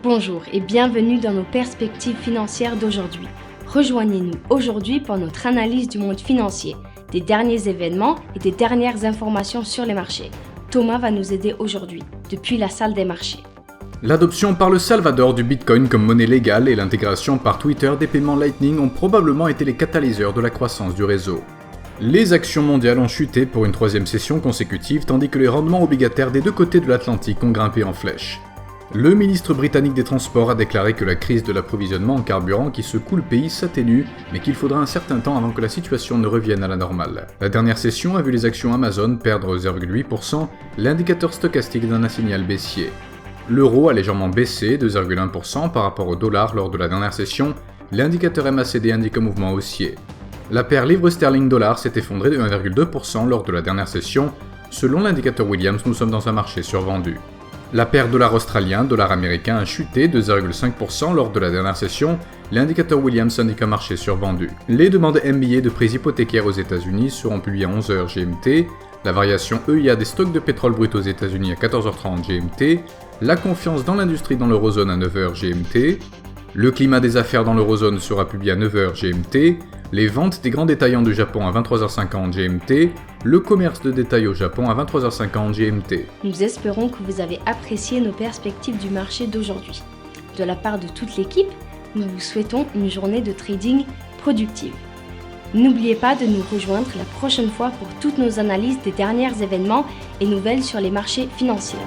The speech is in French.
Bonjour et bienvenue dans nos perspectives financières d'aujourd'hui. Rejoignez-nous aujourd'hui pour notre analyse du monde financier, des derniers événements et des dernières informations sur les marchés. Thomas va nous aider aujourd'hui, depuis la salle des marchés. L'adoption par le Salvador du Bitcoin comme monnaie légale et l'intégration par Twitter des paiements Lightning ont probablement été les catalyseurs de la croissance du réseau. Les actions mondiales ont chuté pour une troisième session consécutive tandis que les rendements obligataires des deux côtés de l'Atlantique ont grimpé en flèche. Le ministre britannique des Transports a déclaré que la crise de l'approvisionnement en carburant qui secoue le pays s'atténue, mais qu'il faudra un certain temps avant que la situation ne revienne à la normale. La dernière session a vu les actions Amazon perdre 0,8%, l'indicateur stochastique d'un un signal baissier. L'euro a légèrement baissé de 0,1% par rapport au dollar lors de la dernière session, l'indicateur MACD indique un mouvement haussier. La paire livre sterling-dollar s'est effondrée de 1,2% lors de la dernière session, selon l'indicateur Williams, nous sommes dans un marché survendu. La paire dollar australien, dollar américain a chuté de 0,5% lors de la dernière session, l'indicateur Williams indique un marché survendu. Les demandes MBA de prêts hypothécaires aux États-Unis seront publiées à 11h GMT, la variation EIA des stocks de pétrole brut aux États-Unis à 14h30 GMT, la confiance dans l'industrie dans l'eurozone à 9h GMT, le climat des affaires dans l'eurozone sera publié à 9h GMT, les ventes des grands détaillants du Japon à 23h50 GMT, le commerce de détail au Japon à 23h50 GMT. Nous espérons que vous avez apprécié nos perspectives du marché d'aujourd'hui. De la part de toute l'équipe, nous vous souhaitons une journée de trading productive. N'oubliez pas de nous rejoindre la prochaine fois pour toutes nos analyses des derniers événements et nouvelles sur les marchés financiers.